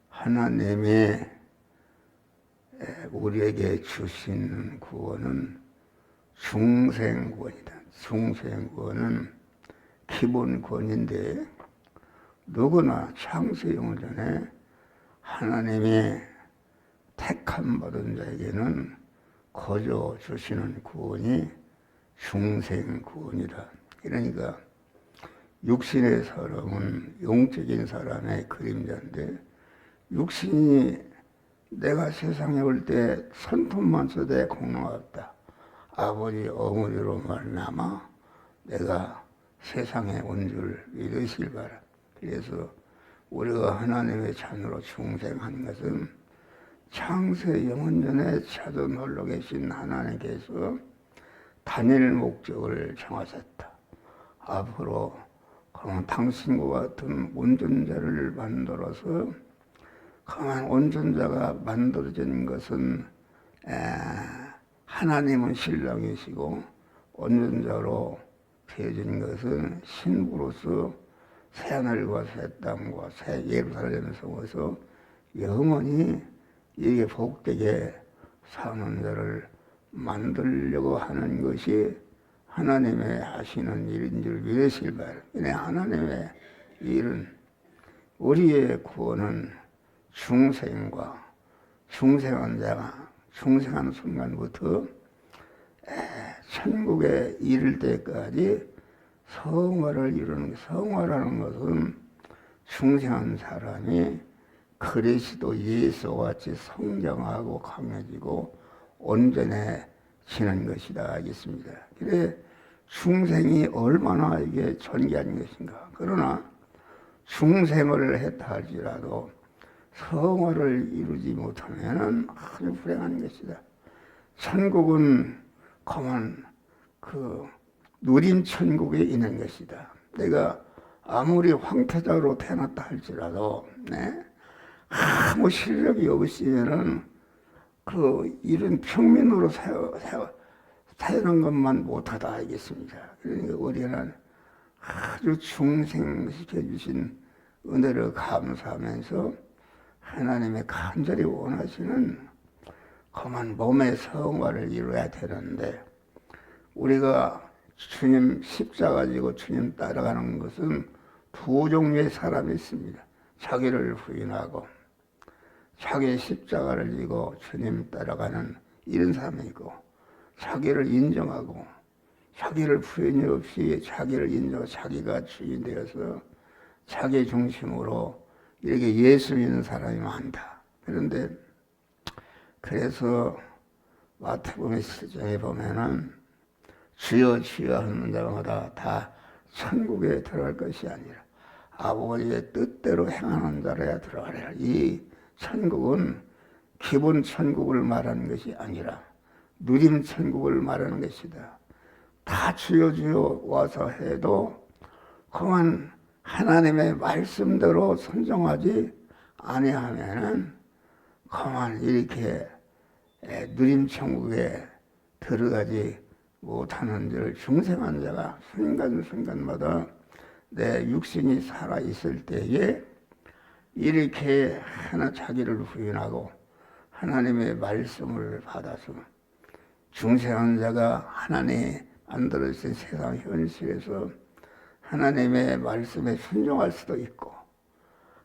하나님이 우리에게 주신 구원은 중생구원이다. 중생구원은 기본 구원인데 누구나 창세 영전에 하나님이 택함 받은 자에게는 거저 주시는 구원이 중생구원이다. 그러니까 육신의 사람은 영적인 사람의 그림자인데 육신이 내가 세상에 올 때 손톱만 써대 공로가 없다. 아버지 어머니로 말미암아 내가 세상에 온 줄 믿으실 바라. 그래서 우리가 하나님의 자녀로 중생한 것은 창세 영원전에 찾아 놀러 계신 하나님께서 단일 목적을 정하셨다. 앞으로 그러면 당신과 같은 온전자를 만들어서 그러면 온전자가 만들어진 것은 하나님은 신랑이시고 온전자로 되어진 것은 신부로서 새하늘과 새 땅과 새 예루살렘 성에서 영원히 이게 복되게 사는 자를 만들려고 하는 것이 하나님의 하시는 일인 줄 믿으실 바랍니다. 하나님의 일은 우리의 구원은 중생과 중생한 자가 중생하는 순간부터 천국에 이를 때까지 성화를 이루는 성화라는 것은 중생한 사람이 그리스도 예수와 같이 성장하고 강해지고 온전해지는 것이다 하겠습니다. 그래 중생이 얼마나 이게 존귀한 것인가. 그러나 중생을 했다 할지라도 성화를 이루지 못하면 아주 불행한 것이다. 천국은 그만 누림 천국에 있는 것이다. 내가 아무리 황태자로 태어났다 할지라도 아무 실력이 없으면은 이런 평민으로 태어난 것만 못하다 하겠습니다. 그러니까 우리는 아주 중생시켜 주신 은혜를 감사하면서 하나님의 간절히 원하시는 그만 몸의 성화를 이루어야 되는데 우리가 주님 십자가 지고 주님 따라가는 것은 두 종류의 사람이 있습니다. 자기를 부인하고 자기의 십자가를 지고 주님 따라가는 이런 사람이 있고 자기를 인정하고 자기를 부인이 없이 자기를 인정하고 자기가 주인 되어서 자기 중심으로 이렇게 예수 믿는 사람이 많다. 그런데 그래서 마태복음 7장에 보면은 주여 주여 하는 자마다 다 천국에 들어갈 것이 아니라 아버지의 뜻대로 행하는 자라야 들어가리라. 이 천국은 기본 천국을 말하는 것이 아니라 누림 천국을 말하는 것이다. 다 주여 주여 와서 해도 그만 하나님의 말씀대로 순종하지 아니하면은 그만 이렇게 누림 천국에 들어가지 못하는 줄 중생한 자가 순간순간마다 내 육신이 살아있을 때에 이렇게 하나 자기를 부인하고 하나님의 말씀을 받아서 중생한 자가 하나님이 만들어진 세상 현실에서 하나님의 말씀에 순종할 수도 있고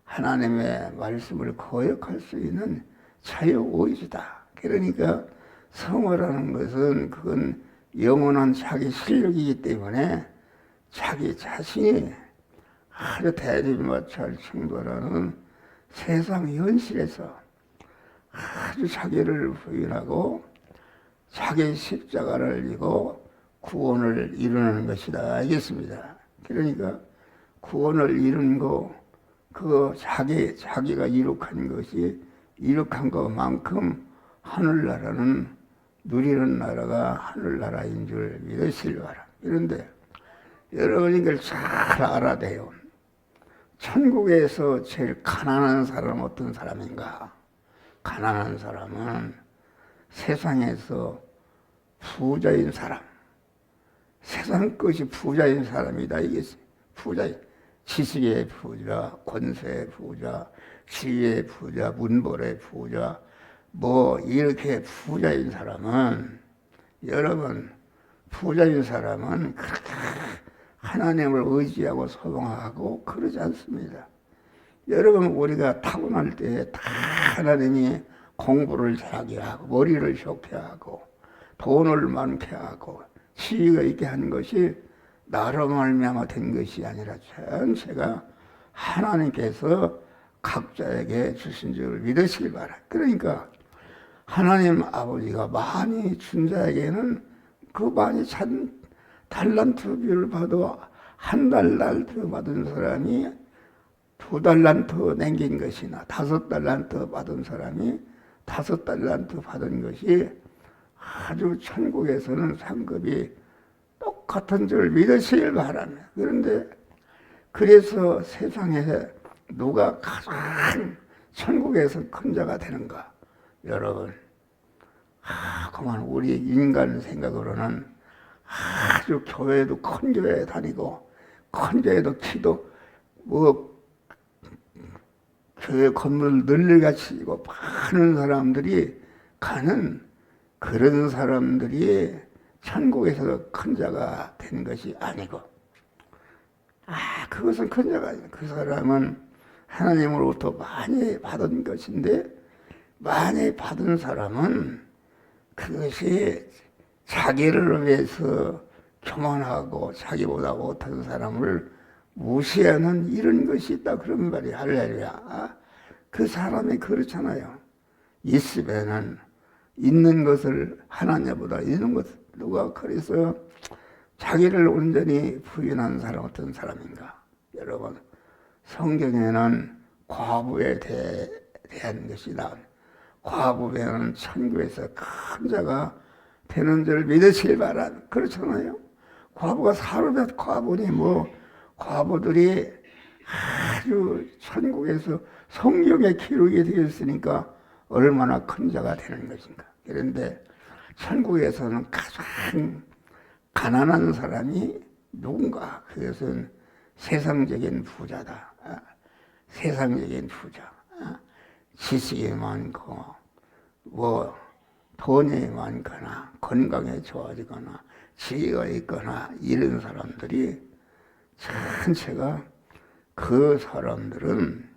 하나님의 말씀을 거역할 수 있는 자유의지다. 그러니까 성화라는 것은 그건 영원한 자기 실력이기 때문에 자기 자신이 아주 대리마찰 충돌하는 세상 현실에서 아주 자기를 부인하고 자기 십자가를 지고 구원을 이루는 것이다. 알겠습니다. 그러니까 구원을 이룬 거, 자기가 이룩한 것이 이룩한 것만큼 하늘나라는 누리는 나라가 하늘나라인 줄 믿으실 바라. 그런데 여러분이 이걸 잘 알아야 돼요. 천국에서 제일 가난한 사람은 어떤 사람인가? 가난한 사람은 세상에서 부자인 사람, 세상 것이 부자인 사람이다. 이게 부자인 지식의 부자, 권세의 부자, 지혜의 부자, 문벌의 부자, 뭐 이렇게 부자인 사람은, 여러분 부자인 사람은 그렇게 하나님을 의지하고 소망하고 그러지 않습니다. 여러분 우리가 타고날 때 다 하나님이 공부를 잘하게 하고 머리를 좋게 하고 돈을 많게 하고 지위가 있게 하는 것이 나로 말미암아 된 것이 아니라 전체가 하나님께서 각자에게 주신 줄 믿으시길 바라. 그러니까 하나님 아버지가 많이 준 자에게는 그 많이 찬 달란트 비를 봐도 한 달란트 받은 사람이 2달란트 남긴 것이나 5달란트 받은 사람이 5달란트 받은 것이 아주 천국에서는 상급이 똑같은 줄 믿으시길 바랍니다. 그런데 그래서 세상에 누가 가장 천국에서 큰 자가 되는가? 여러분, 그만 우리 인간 생각으로는 아주 교회도 큰 교회에 다니고 큰 교회도 키도 뭐 교회 건물 널리같이 지고 많은 사람들이 가는 그런 사람들이 천국에서 큰 자가 된 것이 아니고, 그것은 큰 자가 아니고 그 사람은 하나님으로부터 많이 받은 것인데, 많이 받은 사람은 그것이 자기를 위해서 교만하고 자기보다 못한 사람을 무시하는 이런 것이 있다 그런 말이 할렐루야. 그 사람이 그렇잖아요. 이십에는 있는 것을 하나님보다 있는 것 누가 그래서 자기를 온전히 부인한 사람 어떤 사람인가? 여러분 성경에는 과부에 대한 것이 나온 과부에는 천국에서 큰 자가 되는 줄 믿으시길 바랍니다. 그렇잖아요. 과부가 사르밧 과부니 뭐 과부들이 아주 천국에서 성경에 기록이 되어 있으니까 얼마나 큰 자가 되는 것인가. 그런데 천국에서는 가장 가난한 사람이 누군가? 그것은 세상적인 부자다. 세상적인 부자. 지식이 많고 뭐 돈이 많거나 건강에 좋아지거나 지혜가 있거나 이런 사람들이 전체가 그 사람들은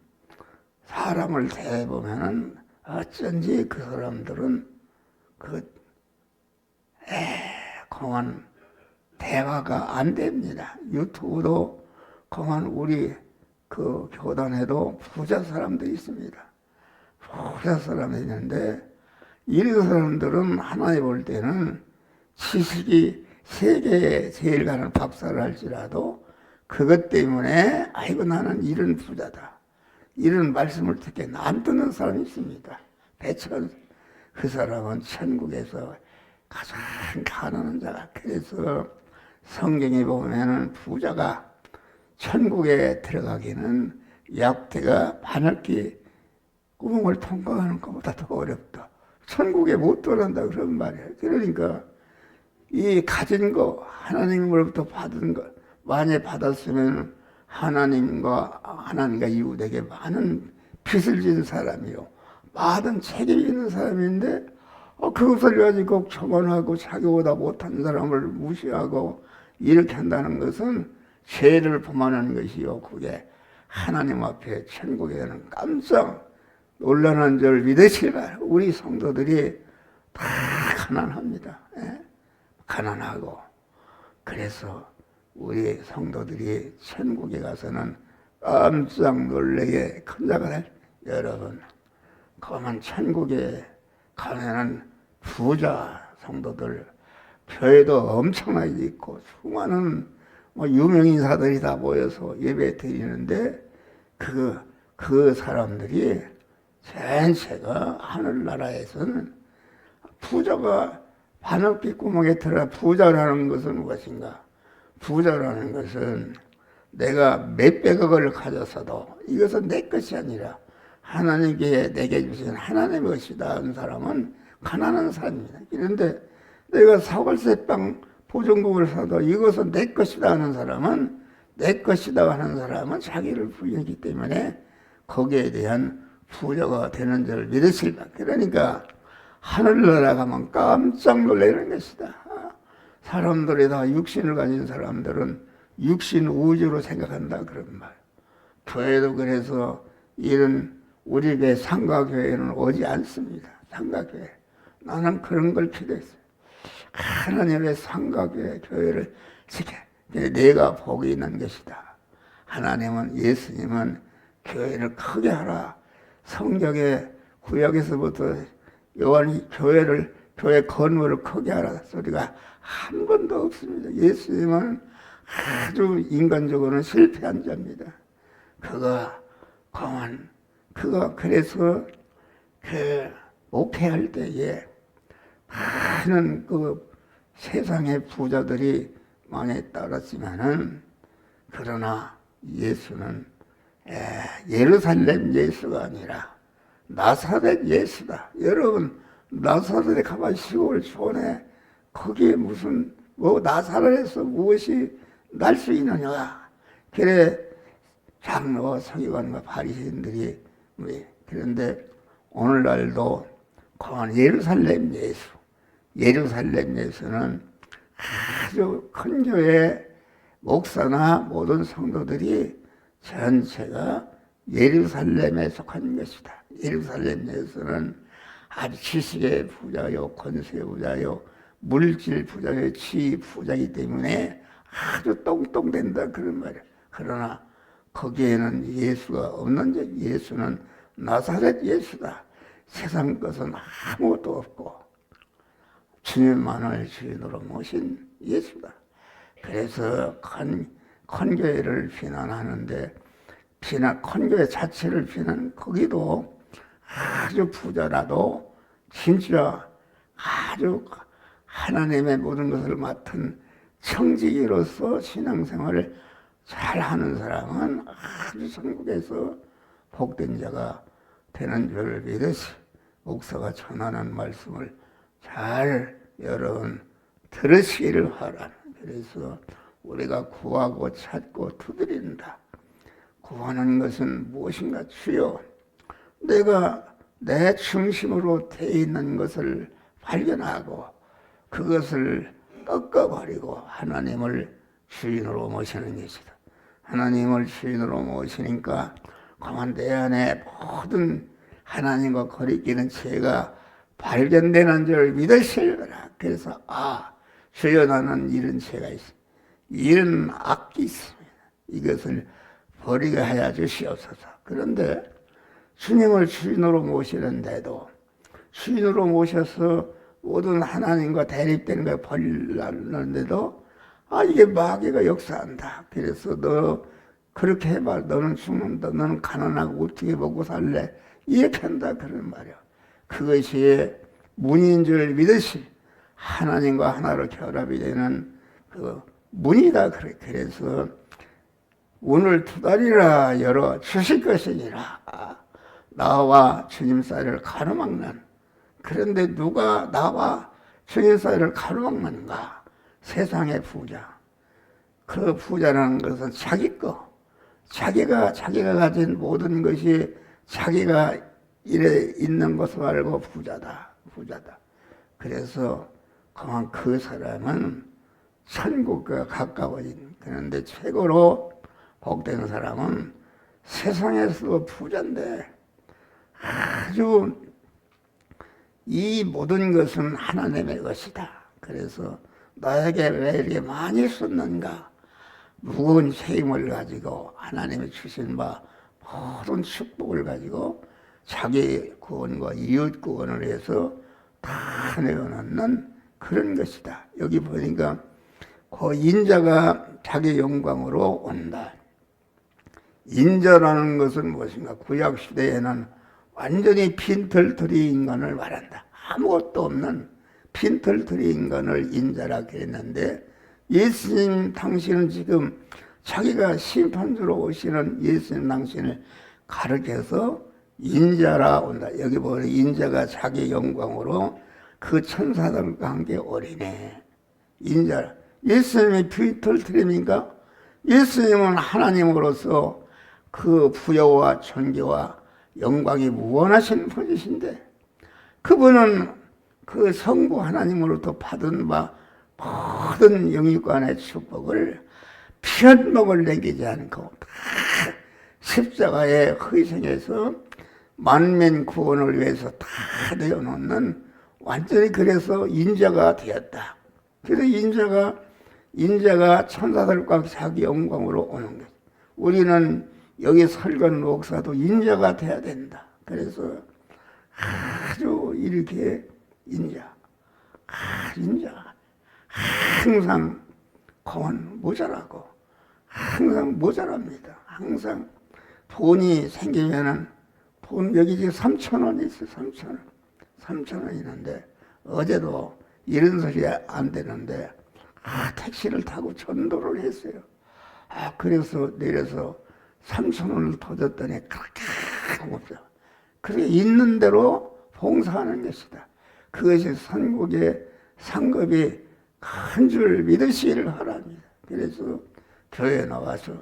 사람을 대보면은 어쩐지 그 사람들은 그만 대화가 안 됩니다. 유튜브도 그만 우리 그 교단에도 부자 사람들이 있습니다. 부자 사람이 있는데 이런 사람들은 하나님 볼 때는 지식이 세계에 제일 가는 박사를 할지라도 그것 때문에 아이고 나는 이런 부자다 이런 말씀을 듣게 안 듣는 사람이 있습니다. 대체로 그 사람은 천국에서 가장 가난한 자가. 그래서 성경에 보면은 부자가 천국에 들어가기는 약대가 바늘기 구멍을 통과하는 것보다 더 어렵다. 천국에 못 들어간다 그런 말이에요. 그러니까 이 가진 거 하나님으로부터 받은 거 많이 받았으면 하나님과 이웃에게 많은 빚을 진 사람이요 많은 책임이 있는 사람인데 그것을 가지고 교만하고 자기보다 못한 사람을 무시하고 이렇게 한다는 것은 죄를 범하는 것이요 그게 하나님 앞에 천국에는 깜짝 놀라는 줄 믿으시기 바랍니다. 우리 성도들이 다 가난합니다. 가난하고 그래서 우리 성도들이 천국에 가서는 깜짝 놀라게 큰 자가 될 여러분 그만 천국에 가면은 부자 성도들 교회도 엄청나게 있고 수많은 유명인사들이 다 모여서 예배 드리는데 그 사람들이 전체가 하늘나라에서는 부자가 바늘빛 구멍에 들어가 부자라는 것은 무엇인가? 부자라는 것은 내가 몇백억을 가졌어도 이것은 내 것이 아니라 하나님께 내게 주신 하나님의 것이다 하는 사람은 가난한 사람입니다. 그런데 내가 사월세방 보증금을 사도 이것은 내 것이다 하는 사람은 내 것이다 하는 사람은 자기를 부인하기 때문에 거기에 대한 부여가 되는 줄 믿으실까. 그러니까 하늘나라 가면 깜짝 놀라는 것이다. 사람들이 다 육신을 가진 사람들은 육신 우주로 생각한다 그런 말. 교회도 그래서 이런 우리 교회 상가교회는 오지 않습니다. 상가교회. 나는 그런 걸 기도했어요. 하나님의 상가교회 교회를 지켜. 내가 복이 있는 것이다. 하나님은 예수님은 교회를 크게 하라. 성경의 구약에서부터 요한이 교회 건물을 크게 하라 소리가 한 번도 없습니다. 예수님은 아주 인간적으로는 실패한 자입니다. 그가 그래서 그 목회할 때에 많은 그 세상의 부자들이 많이 따랐지만은 그러나 예수는 예루살렘 예수가 아니라 나사렛 예수다. 여러분 나사렛에 가면 시골 촌에 거기에 무슨 나사렛에서 무엇이 날 수 있느냐. 그래 장로와 서기관과 바리새인들이 그런데 오늘날도 예루살렘 예수는 아주 큰 교회 목사나 모든 성도들이 전체가 예루살렘에 속한 것이다. 예루살렘 예수는 아주 지식의 부자요, 권세 부자요, 물질 부자요, 지위 부자이기 때문에 아주 똥똥된다 그런 말이야. 그러나 거기에는 예수가 없는 예수는 나사렛 예수다. 세상 것은 아무것도 없고 주님만을 주인으로 모신 예수다. 그래서 큰 교회를 비난하는데 큰 교회 자체를 거기도 아주 부자라도 진짜 아주 하나님의 모든 것을 맡은 청지기로서 신앙생활을 잘하는 사람은 아주 천국에서 복된 자가 되는 줄 믿으시 목사가 전하는 말씀을 잘 여러분 들으시기를 바랍니다. 그래서 우리가 구하고 찾고 두드린다. 구하는 것은 무엇인가? 주여 내가 내 중심으로 돼 있는 것을 발견하고 그것을 꺾어버리고 하나님을 주인으로 모시는 것이다. 하나님을 주인으로 모시니까 가만 내 안에 모든 하나님과 거리끼는 죄가 발견되는 줄 믿으시리라. 그래서 주여 나는 이런 죄가 있어. 이런 악이 있습니다. 이것을 버리게 하여 주시옵소서. 그런데 주님을 주인으로 모시는데도 주인으로 모셔서 모든 하나님과 대립되는 걸 버리려는데도 이게 마귀가 역사한다. 그래서 너 그렇게 해봐. 너는 죽는다. 너는 가난하고 어떻게 먹고 살래? 이렇게 한다. 그런 말이야. 그것이 문인 줄 믿으시 하나님과 하나로 결합이 되는 그 문이다. 그래서 문을 두다리라 열어 주실 것이니라. 나와 주님 사이를 가로막는. 그런데 누가 나와 주님 사이를 가로막는가? 세상의 부자. 그 부자라는 것은 자기 거. 자기가 가진 모든 것이 자기가 이래 있는 것을 알고 부자다. 그래서 그만 그 사람은 천국과 가까워진. 그런데 최고로 복된 사람은 세상에서도 부자인데 아주 이 모든 것은 하나님의 것이다. 그래서 나에게 왜 이렇게 많이 썼는가? 무거운 책임을 가지고 하나님이 주신 바 모든 축복을 가지고 자기 구원과 이웃 구원을 해서 다 내어놓는 그런 것이다. 여기 보니까 그 인자가 자기 영광으로 온다. 인자라는 것은 무엇인가? 구약 시대에는 완전히 빈털터리 인간을 말한다. 아무것도 없는 빈털터리 인간을 인자라고 했는데 예수님 당신은 지금 자기가 심판주로 오시는 예수님 당신을 가르쳐서 인자라 온다. 여기 보면 인자가 자기 영광으로 그 천사들과 함께 오리네. 인자라. 예수님이 빈털터리입니까? 예수님은 하나님으로서 그 부여와 존귀와 영광이 무한하신 분이신데 그분은 그 성부 하나님으로부터 받은 바 모든 영육간의 축복을 편목을 남기지 않고 다 십자가에 희생해서 만민 구원을 위해서 다 내어놓는 완전히 그래서 인자가 되었다. 그래서 인자가 천사들과 자기 영광으로 오는 것. 우리는 여기 설건 목사도 인자가 돼야 된다. 그래서 아주 이렇게 인자, 항상 공은 모자라고, 항상 모자랍니다. 항상 돈이 생기면은 여기 지금 3,000원 있어요. 3,000원 있는데 어제도 이런 소리 안 되는데 택시를 타고 전도를 했어요. 그래서 내려서 3,000원을 더 줬더니 그렇게 없어. 그렇게 있는 대로 봉사하는 것이다. 그것이 선국의 상급이 큰 줄 믿으시기를 바랍니다. 그래서 교회에 나와서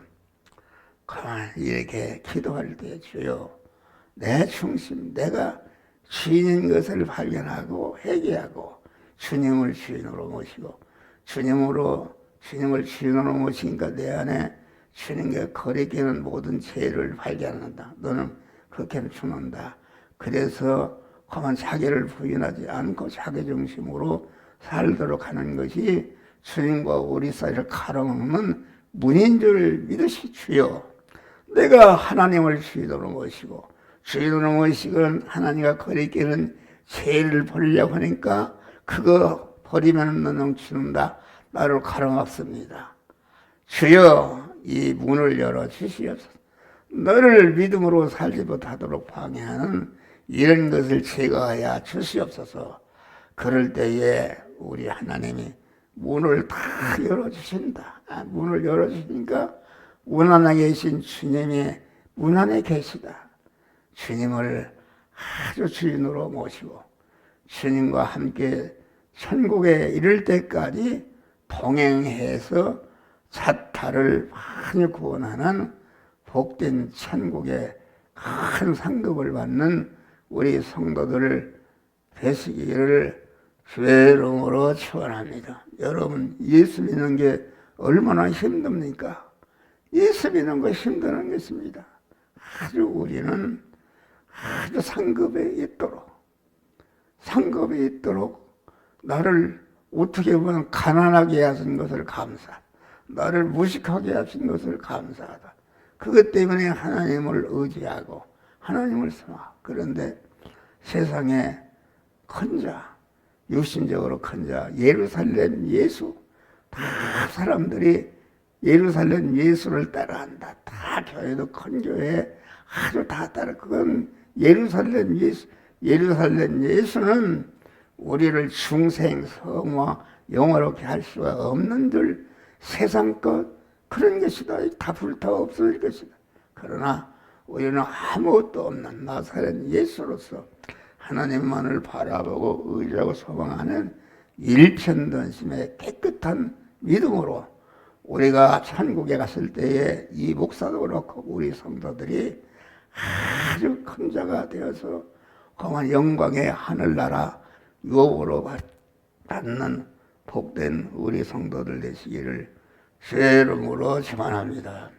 가만히 이렇게 기도할 때 주여 내 중심, 내가 주인인 것을 발견하고 회개하고 주님을 주인으로 모시고 주님을 주인으로 모시니까 내 안에 주님과 거리끼는 모든 죄를 발견한다. 너는 그렇게 죽는다. 그래서 가만 자기를 부인하지 않고 자기 중심으로 살도록 하는 것이 주님과 우리 사이를 가로막는 문인 줄 믿으시 주여. 내가 하나님을 주인으로 모시고 주인으로 모시건 하나님과 거리끼는 죄를 버리려고 하니까 그거 버리면 너는 죽는다. 나를 가로막습니다. 주여 이 문을 열어 주시옵소서. 너를 믿음으로 살지 못하도록 방해하는 이런 것을 제거하여 주시옵소서. 그럴 때에 우리 하나님이 문을 다 열어주신다. 문을 열어주시니까 문 안에 계신 주님이 문 안에 계시다. 주님을 아주 주인으로 모시고 주님과 함께 천국에 이를 때까지 동행해서 자타를 많이 구원하는 복된 천국의 큰 상급을 받는 우리 성도들 되시기를 주의 이름으로 축원합니다. 여러분 예수 믿는 게 얼마나 힘듭니까? 예수 믿는 거 힘드는 것입니다. 아주 우리는 아주 상급에 있도록 나를 어떻게 보면 가난하게 하신 것을 감사, 나를 무식하게 하신 것을 감사하다. 그것 때문에 하나님을 의지하고 하나님을 섬아. 그런데 세상에 큰 자, 육신적으로 큰 자, 예루살렘 예수, 다 사람들이 예루살렘 예수를 따라한다. 다 교회도 큰 교회 아주 다 따라. 그건 예루살렘 예수는 우리를 중생, 성화, 영화롭게 할 수가 없는 줄 세상 것 그런 것이다. 다 불타 없어질 것이다. 그러나 우리는 아무것도 없는 나사렛 예수로서 하나님만을 바라보고 의지하고 소망하는 일편단심의 깨끗한 믿음으로 우리가 천국에 갔을 때에 이 목사도 그렇고 우리 성도들이 아주 큰 자가 되어서 공한 영광의 하늘나라 유업으로 받는 복된 우리 성도들 되시기를 주의 이름으로 축원합니다.